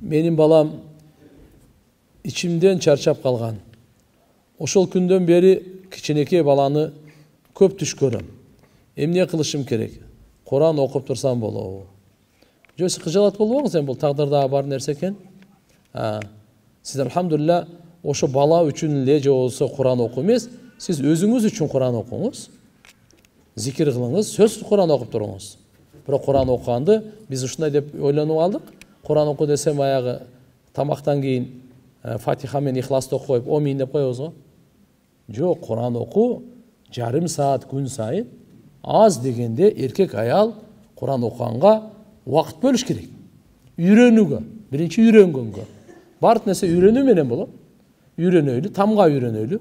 Менин балам içimden çarçap kalgan. Ошол күндөн бери кичинекей баланы көп түш көрөм. Эмне кылышым керек? Куран окуп турсам болобу? Жо сиз кыжалат болбоңуз, эми бул тагдырда бар нерсе экен. Сиз алхамдулилля ошо бала үчүн эле же болсо Куран окуу эмес, сиз өзүңүз үчүн Куран окуңуз. Зикир кылыңыз, сөзсүз Куран окуп туруңуз. Бирок Куран окуганды биз ушундай деп ойлонуп алдык. Куран окуу десем аягы тамактан кийин Фатиха мен Ихласты окуп коюп, омин деп коебуз го. Жок, Куран окуу жарым саат күн сайын аз дегенде эркек аял Куран окуганга убакыт бөлүш керек. Үйрөнүүгө, биринчи үйрөнгөнгө. Бардык нерсе үйрөнүү менен болот. Үйрөнөйлү, тамга үйрөнөйлү.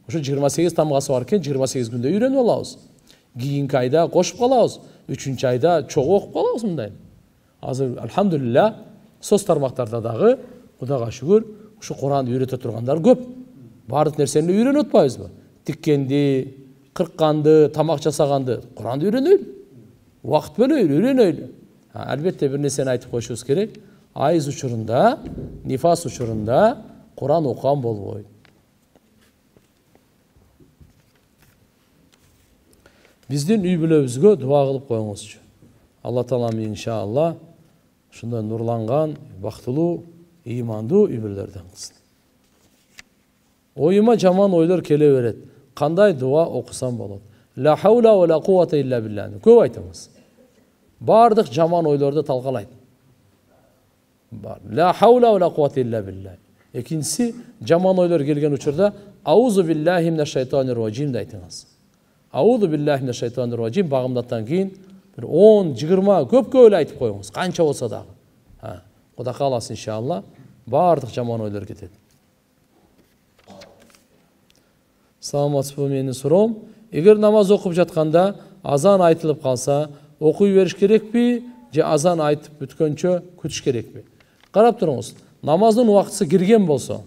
Ошо 28 тамгасы бар экен, 28 күндө үйрөнүп алабыз. Кийинки айда кошуп калабыз, 3-чү айда чогуу окуп калабыз мындай. Азыр алхамдулилля соц тармактарда дагы Кудайга шүгүр, ушу Куранды үйрөтө тургандар көп. Бардык нерсени үйрөнүп атпайбызбы? Тиккенди, кыркканды, тамак жасаганды Куранды үйрөнөйлү. Убакыт бөлөйлү, үйрөнөйлү. Албетте бир нерсени айтып коюшубуз керек. Айыз учурунда, нифас учурунда Куран окуган болбойт. Биздин үй бүлөбүзгө дуа кылып коюңузчу. Алла Таалам иншалла ушундай нурланган, бактылуу, ыймандуу үй бүлөлөрдөн кылсын. Оюма жаман ойлор келе берет. Кандай дуа окусам болот? Ла хаула ва ла куввата илля билля. Көп айтабыз. Бардык жаман ойлорду талкалайт. Ла хаула ва ла куввата илля билля. Экинчиси, жаман ойлор келген учурда аузу биллахи минаш шайтанир раджим деп айтыңыз. Аузу биллахи минаш шайтанир раджим багымдаттан кийин бир 10-20 көп айтып коюңуз. Канча болсо дагы. Кудай кааласа иншалла бардык жаман ойлор кетет. Саламатсызбы, менин суроом, эгер намаз окуп жатканда азан айтылып калса, окуй бериш керекпи же азан айтып бүткөнчө күтүш керекпи? Карап туруңуз. Намаздын убактысы кирген болсо,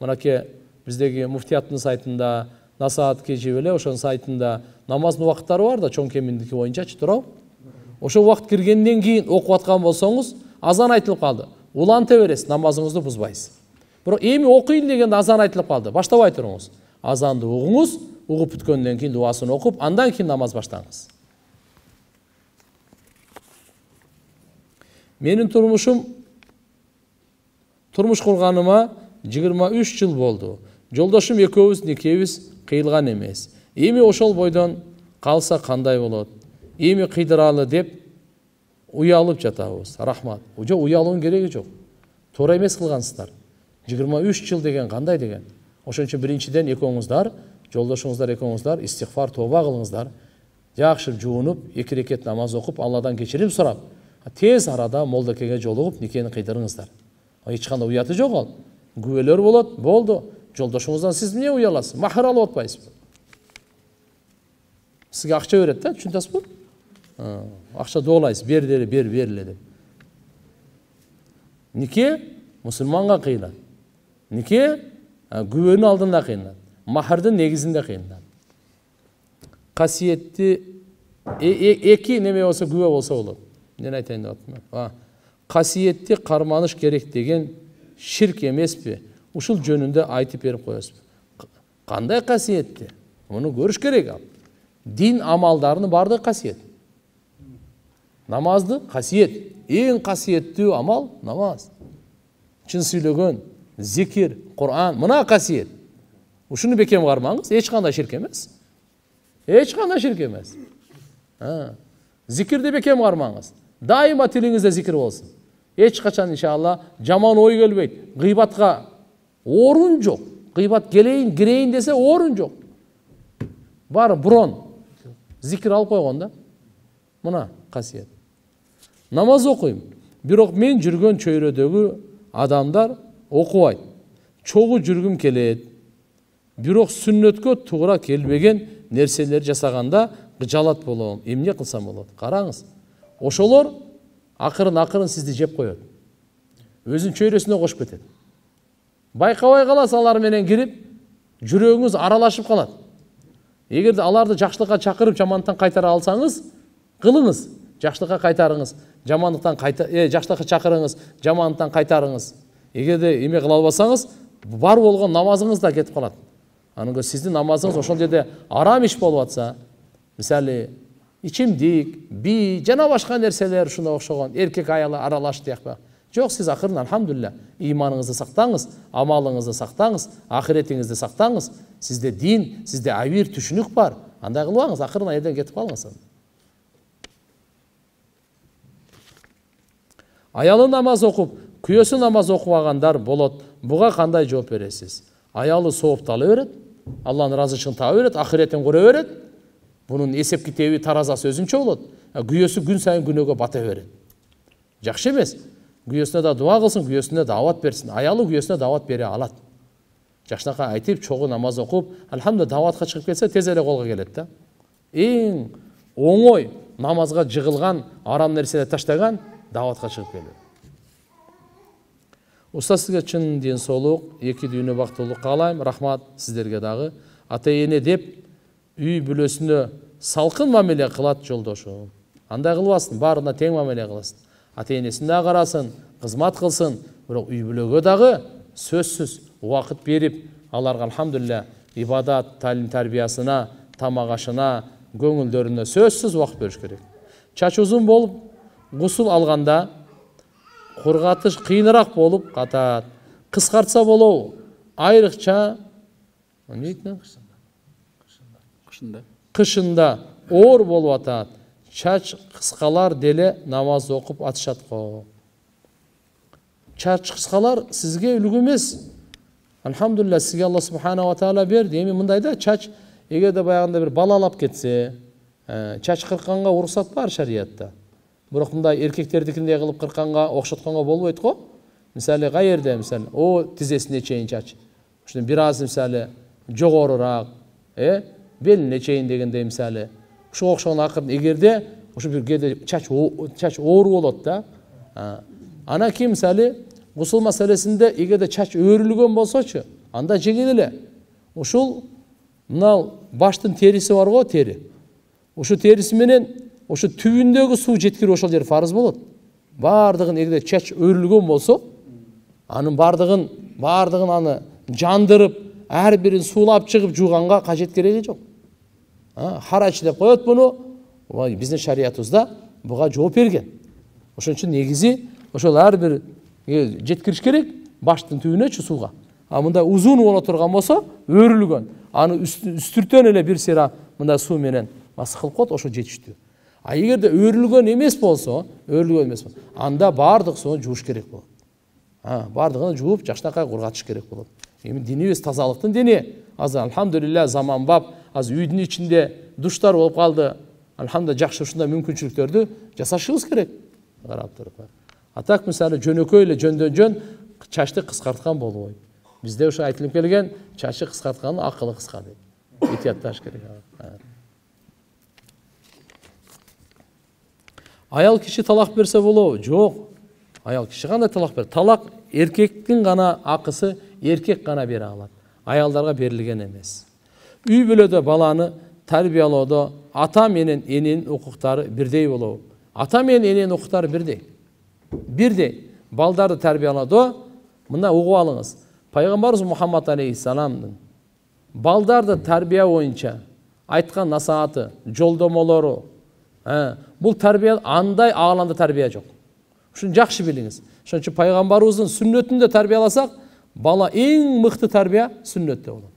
мынакей биздеги муфтияттын сайтында, Насаат КЖБ эле ошонун сайтында намаздын убакыттары бар да, чоң кеминдики боюнчачы туурабы? Ошо убакыт киргенден кийин окуп аткан болсоңуз, азан айтылып калды. Уланта бересиз, намазыңызды бузбайсыз. Бирок эми окуйн дегенде азан айтылып калды. Баштабай туруңуз. Азанды угуңуз, угуп бүткөндөн кийин дуасын окуп, андан кийин намаз баштаңыз. Менин турмуш курганыма 23 жыл болду. Жолдошум экөөбүз никебиз кыйылган эмес. Эми ошол бойдон калса кандай болот? Эми кыйдыралы деп уялып жатабыз. Рахмат. Жок, уялуунун кереги жок. Туура эмес кылгансыздар. 23 жыл деген кандай деген? Ошон үчүн биринчиден экөөңүздар, жолдошуңуздар экөөңүздар истигфар, тооба кылыңыздар. Жакшы жуунуп, 2 рекет намаз окуп, Алладан кечирим сурап, тез арада молдокеге жолугуп, никени кыйдырыңыздар. Эч кандай уяты жок ал. Күбөлөр болот, болду. Жолдошуңуздан сиз эмне уяласыз? Махар алып атпайсызбы? Сизге акча берет да, түшүнөсүзбү? Акча доолайсыз, бер деп. Нике мусулманга кыйынат. Нике күбөнүн алдында кыйынат. Махардын негизинде кыйынат. Касиетти эки неме болсо күбө болсо болот. Мен айтайын деп атам. Касиетти карманыш керек деген ширк эмеспи? Ушул жөнүндө айтып берип коесузбу? Кандай касиетти? Муну көрүш керек ал. Дин амалдарынын бардыгы касиет. Намазды касиет. Эң касиеттүү амал намаз. Чын сүйлөгөн, зикир, Кур'ан, мына касиет. Ушуну бекем кармаңыз, эч кандай ширк эмес. Эч кандай ширк эмес. Зикирди бекем кармаңыз. Дайыма тилиңизде зикир болсун. Эч качан иншалла жаман ой келбейт. Гыйбатка орун жок. Гыйбат келейин, кирейин десе орун жок. Бар бурон. Зикир алып койгон да. Мына касиет. Намаз окуйм. Бирок мен жүргөн чөйрөдөгү адамдар окубайт. Чогуу жүргүм келет. Бирок сүннөткө туура келбеген нерселер жасаганда жалат болом. Эмне кылсам болот? Караңыз. Ошолор акырын сизди жеп коет. Өзүнүн чөйрөсүнө кошуп кетет. Байкабай каласыз, алар менен кирип, жүрөгүңүз аралашып калат. Эгерде аларды жакшылыкка чакырып, жамандыктан кайтара алсаңыз, кылыңыз. жакшылыкка кайтарыңыз, жамандыктан жакшылыкка чакырыңыз, жамандыктан кайтарыңыз. Эгерде эме кыла албасаңыз, бар болгон намазыңыз да кетип калат. Анан сиздин намазыңыз ошол жерде арам иш болуп атса, мисалы ичимдик, бий, жана башка нерселер ушундай окшогон, эркек аял аралаш тиякпа. Жок, сиз акырын алхамдулилля иманыңызды сактаңыз, амалыңызды сактаңыз, ахиретиңизди сактаңыз. Сизде дин, сизде абир түшүнүк бар. Андай кылбаңыз, акырын айдан кетип калыңыз. Аялы намаз окуп, күйөөсү намаз окубагандар болот. Буга кандай жооп бересиз? Аялы соопту ала берет, Алланын ыраазычылыгын таба берет, ахиреттен көрө берет. Бунун эсеп китеби, таразасы өзүнчө болот. Күйөөсү күн сайын күнөөгө бата берет. Жакшы эмес. Күйөөсүнө да дуа кылсын, күйөөсүнө даават берсин. Аялы күйөөсүнө даават бере алат. Жакшынакай айтып, чогуу намаз окуп, алхамдулилlah дааватка чыгып кетсе, тез эле колго келет да. Эң оңой намазга жыгылган, арам нерселерди таштаган дааватка чыгып келет. Уста сизге чын ден соолук, эки дүйнө бактылуулук каалайм. Рахмат сиздерге дагы. Ата эне деп үй бүлөсүнө салкын мамиле кылат жолдошум. Андай кылбасын, баарына тең мамиле кыласың. Ата энесин да карасын, кызмат кылсын, бирок үй бүлөгө дагы сөзсүз убакыт берип, аларга алхамдулилля ибадат, талим тарбиясына, тамак ашына, көңүлдөрүнө сөзсүз убакыт бериш керек. Чач узун болуп, гусул алганда кургатыш кыйыныраак болуп катат. Кыскартса болобу? Айрыкча кышында оор болуп атат. Чач кыскалар деле намаз окуп атышат го. Чач кыскалар сизге үлгү эмес. Алхамдулилля, сизге Алла субхана ва таала берди. Эми мындайда чач эгерде баягында бир бала алап кетсе, чач кыркканга уруксат бар шариятта. Бирок мындай эркектердикиндей кылып кыркканга, окшотконго болбойт го. Мисалы кайерде, мисалы, тизесине чейин чач. Ушуну бир аз мисалы жогорураак, белине чейин дегендей мисалы. Ушуга окшогон акырын эгерде ушу бир кээде чач оор болот да. Анан кийин мисалы гусул маселесинде эгерде чач өөрүлгөн болсочу, анда жеңил эле. Ушул мына баштын териси бар го, тери. Ушу териси менен ушу түбүндөгү суу жеткирип ошол жер фарыз болот. Бардыгын эгерде чач өөрүлгөн болсо, анын бардыгын аны жандырып, ар бирин суулап чыгып жууганга кажет кереги жок. Харач деп коет буну. Биздин шариятыбызда буга жооп берген. Ошон үчүн негизи ошол ар бир жеткириш керек баштын түбүнөчү сууга. Мындай узун боло турган болсо, өөрүлгөн. Аны үстүртөн эле бир сыйра мындай суу менен масык кылып коет, ошо жетиштүү. Эгерде өөрүлгөн эмес болсо, анда бардык сууну жууш керек болот. Бардыгын жууп, жакшынакай кургатыш керек болот. Эми динибиз тазалыктын дини. Азыр алхамдулилля заманбап, азыр үйдүн ичинде душтар болуп калды. Алхамдулилля жакшы ушундай мүмкүнчүлүктөрдү жасашыбыз керек. Карап туруп. Атак мисалы жөнөкөй эле жөн чачты кыскарткан болбойт. Бизде ушу айтылып келген, чачы кыскарткандын акылы кыска дейт. Этиятташ керек. Аял киши талак берсе болобу? Жок. Аял киши кандай талак берет? Талак эркектин гана акысы, эркек гана бере алат. Аялдарга берилген эмес. Үй бүлөдө баланы тарбиялоодо ата менен эненин укуктары бирдей болобу? Ата менен эненин укуктары бирдей. Балдарды тарбиялоодо мына угуп алыңыз. Пайгамбарыбыз Мухаммад алейхиссаламдын балдарды тарбия боюнча айткан насааты, жолдомолору, бул тарбия андай ааланда тарбия жок. Ушуну жакшы билиңиз. Ошон үчүн пайгамбарыбыздын сүннөтүндө тарбияласак, бала эң мыкты тарбия сүннөттө болот.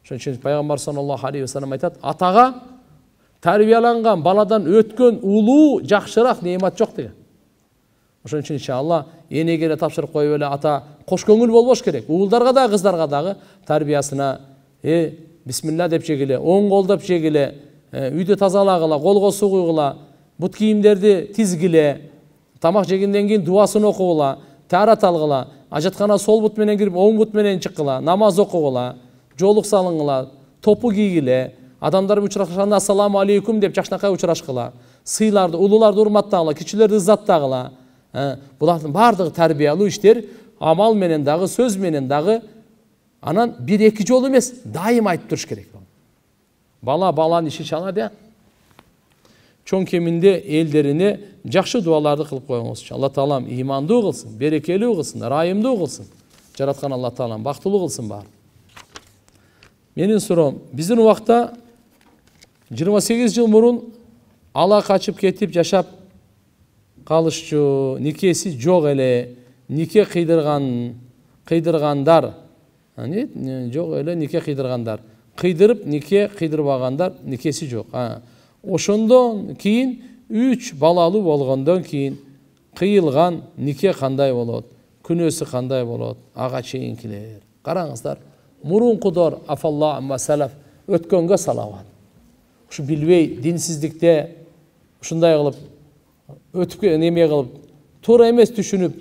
Ошон үчүн пайгамбар саллаллаху алейхи ва саллям айтат, атага тарбияланган баладан өткөн улуу жакшыраак неемат жок деген. Ошон үчүн иншалла энеге тапшырып коюп эле ата кош көңүл болбош керек. Уулдарга да, кыздарга дагы тарбиясына бисмилла деп жегиле, оң колдоп жегиле, үйдү тазалагыла, колго суу куйгула, бут кийимдерди тизгиле, тамак жегенден кийин дуасын окугула, таарат алгыла, ажаткана сол бут менен кирип, оң бут менен чыккыла, намаз окугула, жоолук салыңыла, топу кийгиле, адамдар учурашканда ассаламу алейкум деп жакшынакай учурашкыла, сыйларды, улууларды урматтагыла, кичилерди иззаттагыла. Булардын бардыгы тарбиялуу иштер, амал менен дагы, сөз менен дагы, анан бир эки жолу эмес, дайым айтып туруш керек. Баланын ишин чала де. чоң кеминде элдерине жакшы дуаларды кылып коюңузчу. Алла таалам ыймандуу кылсын, берекелүү кылсын, ырайымдуу кылсын. Жараткан Алла таалам бактылуу кылсын баары. Менин суроом, биздин убакта 28 жыл мурун ала качып кетип жашап калышчу, никеси жок эле, нике кыйдыргандар, жок эле нике кыйдыргандар, кыйдырып нике кыйдырбагандар никеси жок. Ошондон кийин 3 балалуу болгондон кийин кыйылган нике кандай болот? Күнөөсү кандай болот? Ага чейинкилер. Караңыздар, мурункудор афалла амма салаф өткөнгө салават. Ушу билбей динсиздикте ушундай кылып өтүп неме кылып туура эмес түшүнүп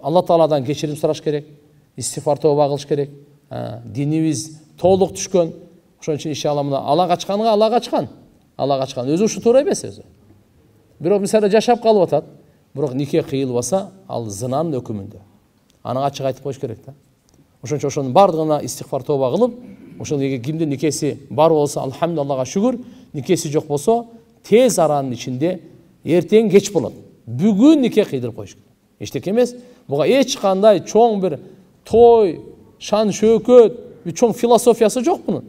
Алла Тааладан кечирим сураш керек, истигфар тобо кылыш керек. Динибиз толук түшкөн. Ошон үчүн иншалла мына ала качканга ала качкан. Ала качкан өзү ушу туура эмес өзү. Бирок мисалы жашап калып атат, бирок нике кыйылбаса, ал зынанын өкүмүндө. Аны ачык айтып коюш керек да. Ошон үчүн ошонун бардыгына истигфар тобо кылып, ошол кимдин никеси бар болсо, алхамдулиллага шүгүр, никеси жок болсо, тез аранын ичинде эртең кеч болот. Бүгүн нике кыйдырып коюш керек. Эчтеке эмес, буга эч кандай чоң бир той, шан шөөкөт, чоң философиясы жок мунун.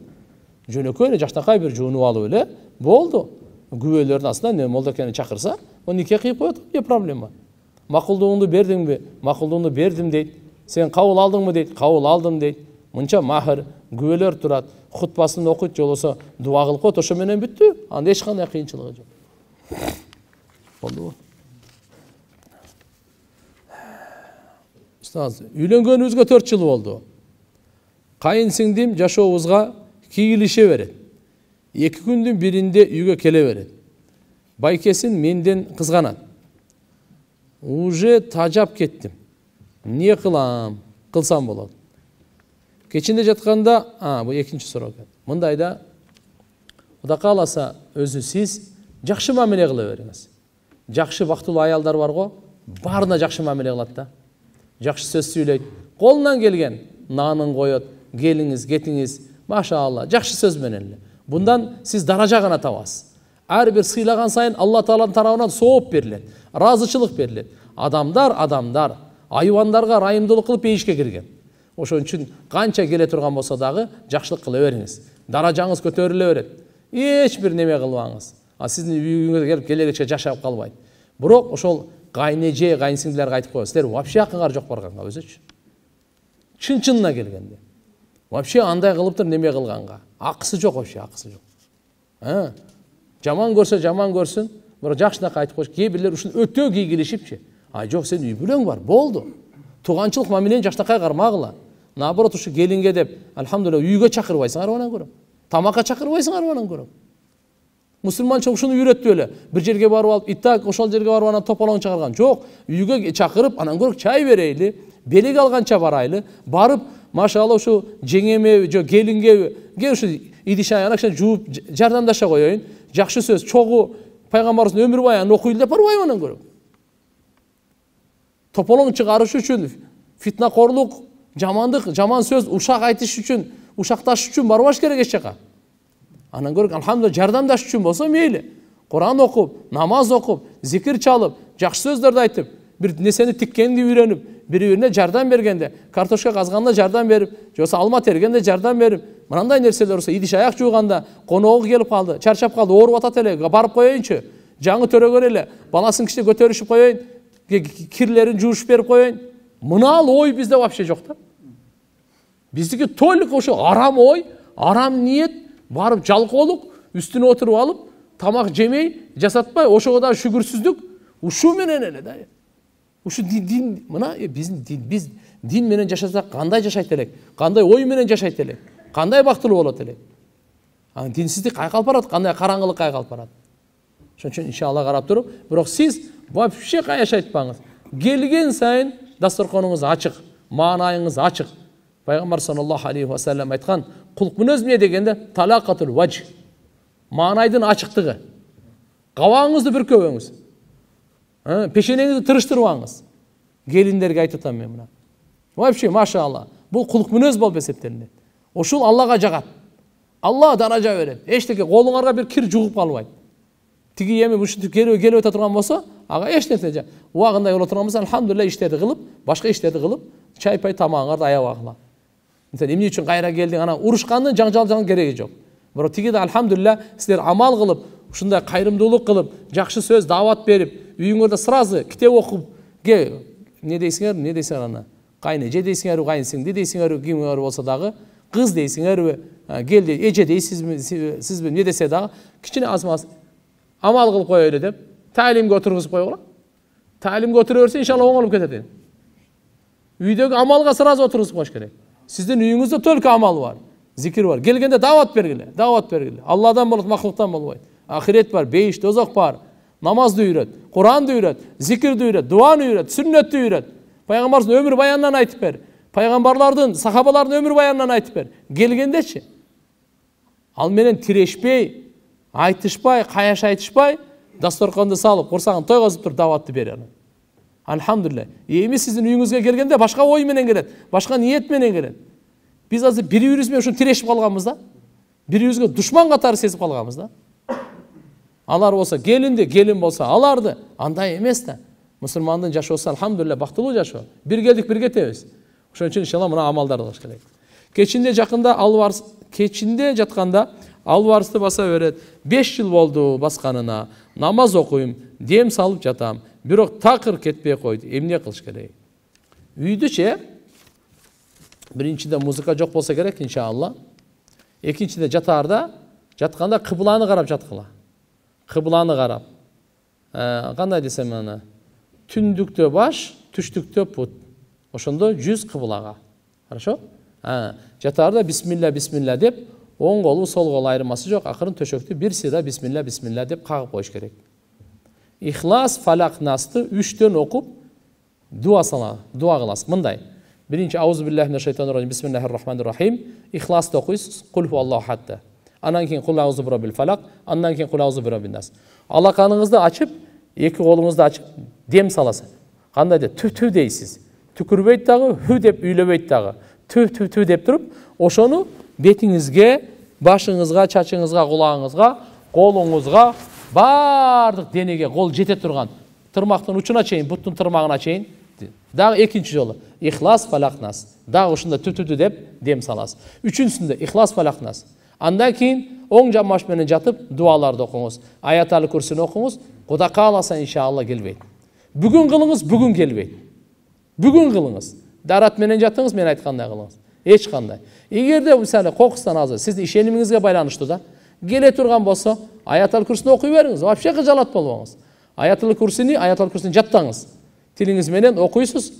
Жөнөкөй эле жактакай бир жуунуп алып эле болду. Күбөлөрдүн астынан не молдокени чакырса, о нике кыйып коет, не проблема. Макулдугуңду бердиңби? Макулдугуңду бердим дейт. Сен кабыл алдыңбы дейт. Кабыл алдым дейт. Мынча махыр, күбөлөр турат, хутбасын окуйт, жолосо дуа кылып коет, ошо менен бүттү. Анда эч кандай кыйынчылыгы жок. Болдубу? Үйлөнгөнүбүзгө 4 жыл болду. Кайын сиңдим жашообузга кийилише берет. 2 күндүн биринде үйгө келе берет. Байкесин менден кызганат. Уже тажап кеттим. Не кылам? Кылсам болот. Кечинде жатканда, бул экинчи суроо экен. Мындайда Кудай кааласа өзү сиз жакшы мамиле кыла бериңиз. Жакшы бактылуу аялдар бар го, баарына жакшы мамиле кылат да. Жакшы сөз сүйлөйт. Колунан келген нанын коет, келиңиз, кетиңиз, машаалла, жакшы сөз менен эле. Bundan siz daraja gana tabasız. Her bir sıylagan sayın Allah Teala'nın tarafından soğup verilir. Razıçılık verilir. Adamlar, ayvanlarga rayımdılık kılıp eyişke girgen. Oşun için kança gele turgan bolsa dagı jakşılık kıla veriniz. Darajаңыз көтөрүлө берет. Эч бир неме кылбаңыз. Сиздин үйүңүзгө келип келегече жашап калбайт. Бирок ошол кайнеже, кайынсиңдилерге айтып коесуз. Силер вообще акыңар жок барганга өзүчү. Чын-чынына келгенде. Вообще андай кылыптыр неме кылганга. Акысы жок вообще, акысы жок. Жаман көрсө жаман көрсүн, бирок жакшынакай айтып коюш. Кээ бирлер ушун өтө кийгилишипчи. Жок, сен үй бүлөң бар, болду. Туганчылык мамилени жакшынакай кармагыла. Наоборот, ушу келинге деп, алхамдулилла, үйгө чакырбайсыңар анан көрөм. Тамакка чакырбайсыңар анан көрөм. Мусулманча ушуну үйрөттү эле. Бир жерге барып алып, иттак ошол жерге барып анан тополоң чакырган. Жок, үйгө чакырып, анан көрөк чай берейли, белек алганча барайлы, барып, машалла ушу жеңеме, жо келинге, ушу идиш аяна киши жууп жардамдаша коеюн. Жакшы сөз, чогуу пайгамбарыбыздын өмүр баянын окуйлу деп барбайбы анан көрөм. Тополоң чыгарыш үчүн, фитнакорлук, жамандык, жаман сөз, ушак айтыш үчүн, ушакташ үчүн барбаш керек эч жака. Анан көрөк, алхамдулилла, жардамдаш үчүн болсо мейли. Куран окуп, намаз окуп, зикир чалып, жакшы сөздөрдү айтып, бир несени тиккенди үйрөнүп, бири-бирине жардам бергенде, картошка казганда жардам берип, жоксо алма тергенде жардам берип, мынандай нерселер болсо, идиш аяк жууганда, коногу келип калды, чарчап калды, ооруп атат эле, барып коеюнчу, жаңы төрөгөр эле, баласын кичине көтөрүшүп коеюн, кирлерин жуушуп берип коеюн. Мына ой бизде вообще жок да. Биздики толук ошо арам ой, арам ниет, барып жалкоолук, үстүнө отуруп алып, тамак жемей, жасатпай, ошого да шүгүрсүздүк, ушу менен эле да. Ушу дин, мына биз дин менен жашасак кандай жашайт элек, кандай ой менен жашайт элек, кандай бактылуу болот элек. Динсиздик кайкалып барат, кандай караңгылык кайкалып барат. Ошон үчүн иншалла карап туруп, бирок сиз вообще каяш айтпаңыз. Келген сайын дасторконуңуз ачык, маанайыңыз ачык. Пайгамбар саллаллаху алейхи ва саллям айткан, кулк мүнөз эмне дегенде талакатул важ. Маанайдын ачыктыгы. Кабагыңызды бүркөбөңүз. Пешенеңизди тырыштырбаңыз. Келиндерге айтып атам мен мына. Вообще машалла, бул кулк мүнөз болуп эсептелинет. Ошол Аллага жагат. Алла даража берет. Эчтеке колуңарга бир кир жугуп калбайт. Тиги эми ушинтип келип өтө турган болсо, ага эч нерсе жок. Убагында боло турган болсо, алхамдулилlah иштерди кылып, башка иштерди кылып, чай пай тамагыңарды аябагыла. Мисалы эмне үчүн кайра келдиң, анан урушкандын жаңжалдын кереги жок. Бирок тиги да алхамдулилlah силер амал кылып, ушундай кайрымдуулук кылып, жакшы сөз, даават берип, үйүңөрдө сразу китеп окуп, не дейсиңер ана? Кайны, же дейсиңерби, кайнсиңди дейсиңерби, кимиңер болсо дагы, кыз дейсиңерби, келди, эже дейсизби, сизби не десе дагы, кичине аз-маз амал кылып коелу деп, таалимге отургузуп койгула. Таалимге отура берсе, иншалла оңолуп кетет. Үйдөгү амалга сразу отургузуп коюш керек. Сиздин үйүңүздө только амал бар, зикир бар. Келгенде даават бергиле. Алладан болот, махлуктан болбойт. Ахирет бар, бейиш, дозок бар. Намазды үйрөт, Куранды үйрөт, зикирди үйрөт, дуаны үйрөт, сүннөттү үйрөт. Пайгамбардын өмүр баянынан айтып бер. Пайгамбарлардын, сахабалардын өмүр баянынан айтып бер. Келгендечи. Ал менен тирешпей, айтышпай, каяш айтышпай, дасторконду салып, курсагын тойгозуп туруп дааватты бер. Алхамдулилlah. Эми сиздин үйүңүзгө келгенде башка ой менен келет, башка ниет менен келет. Биз азыр бири-бирибиз менен ушун тирешип калганбыз да. Бири-бирибизге душман катары сезип калганбыз да. Алар болсо келинди, келин болсо аларды. Андай эмес да. Мусулмандын жашоосу алхамдулилlah бактылуу жашоо. Бир келдик, бир кетебиз. Ошон үчүн иншалла мына амалдарды кылыш керек. Кечинде жатканда албарысты баса берет. 5 жыл болду басканына. Намаз окуйм, дем салып жатам. Бирок такыр кетпей койду. Эмне кылыш керек? Үйдүчө биринчиде музыка жок болсо керек иншалла. Экинчиде жатканда кыбланы карап жаткыла. Кыбланы карап. Кандай десем аны? Түндүктө баш, түштүктө пут. Ошондо 100 кыблага. Хорошо? Жатаарда бисмилля деп, оң колу, сол колу айырмасы жок. Акырын төшөктү бир сыйра бисмилля деп кагып коюш керек. Ихлас, фалак, насты 3төн окуп дуа кыласыз. Мындай. Биринчи аузу биллахи минаш шайтанир раджим, бисмиллахир-рахманир-рахим. Ихласты окуйсуз. Кул хуаллаху ахад. Андан кийин кул аузу бирабbil фалак, андан кийин кул аузу бираббин нас. Алаканыңызды ачып, эки колуңузду ачып дем саласыз. Кандай деп тү дейсиз. Түкүрбөйт дагы, хү деп үйлөбөйт дагы. Тү деп туруп, ошону бетиңизге, башыңызга, чачыңызга, кулагыңызга, колуңузга, бардык денеге кол жете турган. Тырмактын учуна чейин, буттун тырмагына чейин. Дагы экинчи жолу ихлас, фалак, нас. Дагы ушунда тү деп дем саласыз. Үчүнчүсүндө ихлас, фалак, нас. Андан кийин оң жамбаш менен жатып дуаларды окуңуз. Аятал курсини окуңуз. Кудай кааласа иншалла келбейт. Бүгүн кылыңыз, бүгүн келбейт. Бүгүн кылыңыз. Дарат менен жатыңыз, мен айткандай кылыңыз. Эч кандай. Эгерде мисалы кокустан азыр сиздин ишенимиңизге байланыштуу да, келе турган болсо, аятал курсини окуй бериңиз. Вообще кыжалат болбоңуз. Аятал курсини жаттаңыз. Тилиңиз менен окуйсуз.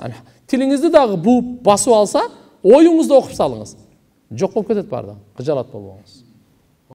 Тилиңизди дагы буу басып алса, оюңузду окуп салыңыз. Жок болуп кетет бардыгы. Кыжалат болбоңуз.